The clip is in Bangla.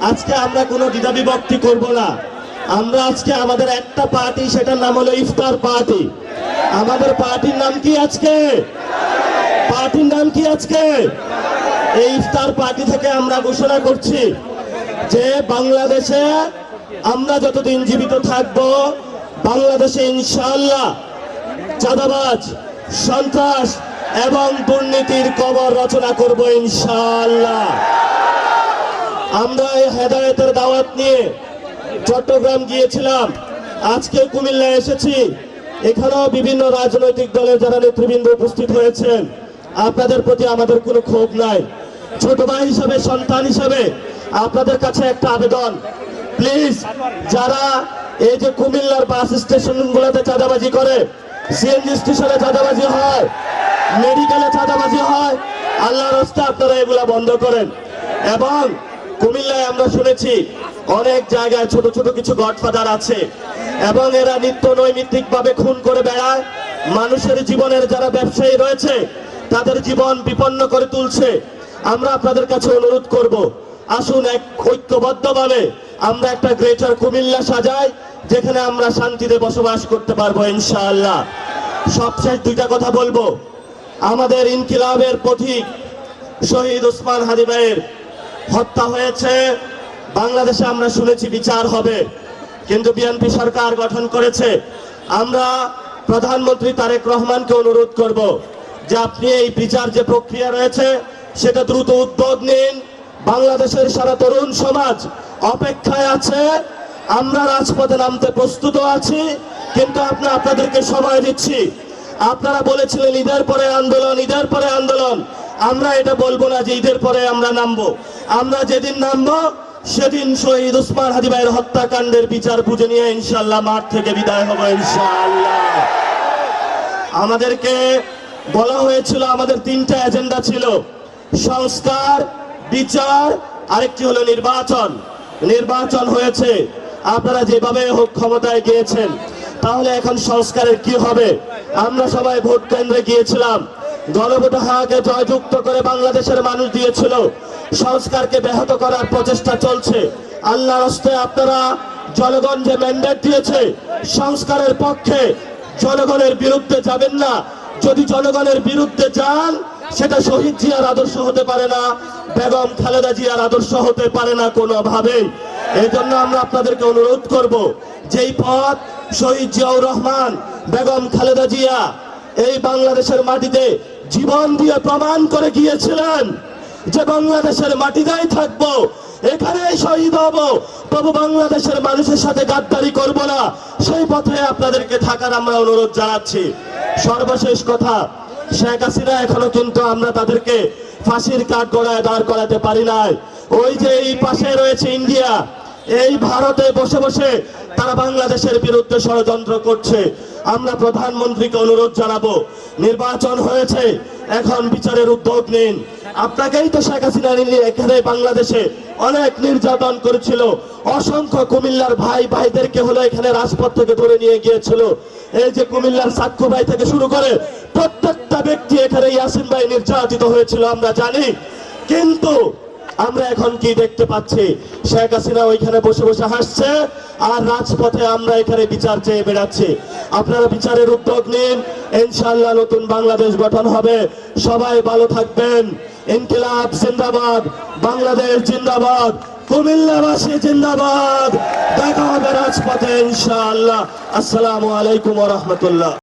আজকে আমরা কোনো দ্বিধা বিভক্তি করব না। আমরা আজকে আমাদের একটা পার্টি, সেটার নাম হলো ইফতার পার্টি। আমাদের পার্টির নাম কি আজকে? পার্টির নাম কি আজকে? এই ইফতার পার্টি থেকে আমরা ঘোষণা করছি যে বাংলাদেশে আমরা যতদিন জীবিত থাকব, বাংলাদেশে ইনশাআল্লাহ চাঁদাবাজ, সন্ত্রাস এবং দুর্নীতির কবর রচনা করব ইনশাআল্লাহ। আমরা এই হেদায়েতের দাওয়াত নিয়ে চট্টগ্রাম গিয়েছিলাম, আজকে কুমিল্লা এসেছি। এখানেও বিভিন্ন রাজনৈতিক দলের যারা নেতৃবৃন্দ উপস্থিত হয়েছেন, আপনাদের প্রতি আমাদের কোনো ক্ষোভ নাই। ছোট ভাই হিসাবে, সন্তান হিসাবে আপনাদের কাছে একটা আবেদন, প্লিজ যারা এই যে কুমিল্লার বাস স্টেশনগুলোতে চাঁদাবাজি করে, সিএনজি স্টেশনে চাঁদাবাজি হয়, মেডিকেলে চাঁদাবাজি হয়, আল্লাহর রাস্তায় আপনারা এগুলা বন্ধ করেন। এবং কুমিল্লায় আমরা শুনেছি অনেক জায়গায় ছোট ছোট কিছু গডফাদার আছে এবং এরা নিত্য নৈমিত্তিক ভাবে খুন করে বেড়ায়। মানুষের জীবনের যারা ব্যবসায়ী রয়েছে তাদের জীবন বিপন্ন করে তুলছে। আমরা আপনাদের কাছে অনুরোধ করব, আসুন এক ঐক্যবদ্ধভাবে আমরা একটা গ্রেটার কুমিল্লা সাজাই, যেখানে আমরা শান্তিতে বসবাস করতে পারবো ইনশাআল্লাহ। সবশেষ দুইটা কথা বলবো। আমাদের ইনকিলাবের পথিক শহীদ ওসমান হাদি ভাইয়ের হত্যা হয়েছে, বাংলাদেশে আমরা শুনেছি বিচার হবে, কিন্তু বিএনপি সরকার গঠন করেছে। আমরা প্রধানমন্ত্রী তারেক রহমানকে অনুরোধ করব যে আপনি এই বিচার যে প্রক্রিয়া রয়েছে সেটা দ্রুত উদ্যোগ নিন। বাংলাদেশের সারা তরুণ সমাজ অপেক্ষায় আছে, আমরা রাজপথে নামতে প্রস্তুত আছি, কিন্তু আপনাদেরকে সময় দিচ্ছি। আপনারা বলেছিলেন ঈদের পরে আন্দোলন, ঈদের পরে আন্দোলন। আমরা এটা বলবো না যে ঈদের পরে আমরা নামবো। আমরা যেদিন নামবো সেদিন শহীদ ওসমান হাদি ভাইয়ের হত্যাকাণ্ডের বিচার বুঝে নিয়ে ইনশাআল্লাহ মাঠ থেকে বিদায় হবো ইনশাআল্লাহ। আমাদেরকে বলা হয়েছিল আমাদের তিনটা এজেন্ডা ছিল, সংস্কার, বিচার, আরেকটি হলো নির্বাচন। নির্বাচন হয়েছে, আপনারা যেভাবে হোক ক্ষমতায় গিয়েছেন, তাহলে এখন সংস্কারের কি হবে? আমরা সবাই ভোট কেন্দ্রে গিয়েছিলাম, গণভোটে হাকে জয়যুক্ত করে বাংলাদেশের মানুষ দিয়েছিল। সংস্কারকে ব্যাহত করার প্রচেষ্টা চলছে। আল্লাহর রাস্তায় আপনারা জনগণ যে ম্যান্ডেট দিয়েছে সংস্কারের পক্ষে, জনগণের বিরুদ্ধে যাবেন না। যদি জনগণের বিরুদ্ধে যান সেটা শহীদ জিয়ার আদর্শ হতে পারে না, বেগম খালেদা জিয়ার আদর্শ হতে পারে না কোনোভাবেই। এই জন্য আমরা আপনাদেরকে অনুরোধ করব, যেই পথ শহীদ জিয়াউর রহমান, বেগম খালেদা জিয়া এই বাংলাদেশের মাটিতে জীবন দিয়ে প্রমাণ করে গিয়েছিলেন যে বাংলাদেশের মাটিতেই থাকবো, এখানেই শহীদ হব, তবু বাংলাদেশের মানুষের সাথে গাদ্দারি করব না, সেই পথে আপনাদেরকে থাকার আমরা অনুরোধ জানাচ্ছি। সর্বশেষ কথা, শেখ হাসিনা এখনো কিন্তু আমরা তাদেরকে ফাঁসির কাঠ গড়ায় দাঁড় করাতে পারি নাই। ওই যে এই পাশে রয়েছে ইন্ডিয়া, এই ভারতে বসে বসে তারা বাংলাদেশের বিরুদ্ধে ষড়যন্ত্র করছে। আমরা প্রধানমন্ত্রীকে অনুরোধ জানাবো, নির্বাচন হয়েছে, এখন বিচারের উদ্যোগ নিন। আপনাকেই তো শেখ হাসিনা এখানে বাংলাদেশে অনেক নির্যাতন করেছিল, অসংখ্য কুমিল্লার ভাইদেরকে হলো এখানে রাজপথ থেকে ধরে নিয়ে গিয়েছিল। এই যে কুমিল্লার সাক্ষ্য ভাই থেকে শুরু করে প্রত্যেকটা ব্যক্তি এখানে ইয়াসিন ভাই নির্যাতিত হয়েছিল আমরা জানি। কিন্তু আমরা এখন কি দেখতে পাচ্ছি? শেখ হাসিনা ওইখানে বসে বসে হাসছে, আর রাজপথে আমরা এখানে বিচার চেয়ে বেড়াচ্ছি। আপনারা বিচারের উদ্যোগ নিন, ইনশাআল্লাহ নতুন বাংলাদেশ গঠন হবে। সবাই ভালো থাকবেন। ইনকিলাব জিন্দাবাদ, বাংলাদেশ জিন্দাবাদ, কুমিল্লাবাসী জিন্দাবাদ। দেখা হবে রাজপথে ইনশাআল্লাহ। আসসালামু আলাইকুম ওয়া রাহমাতুল্লাহ।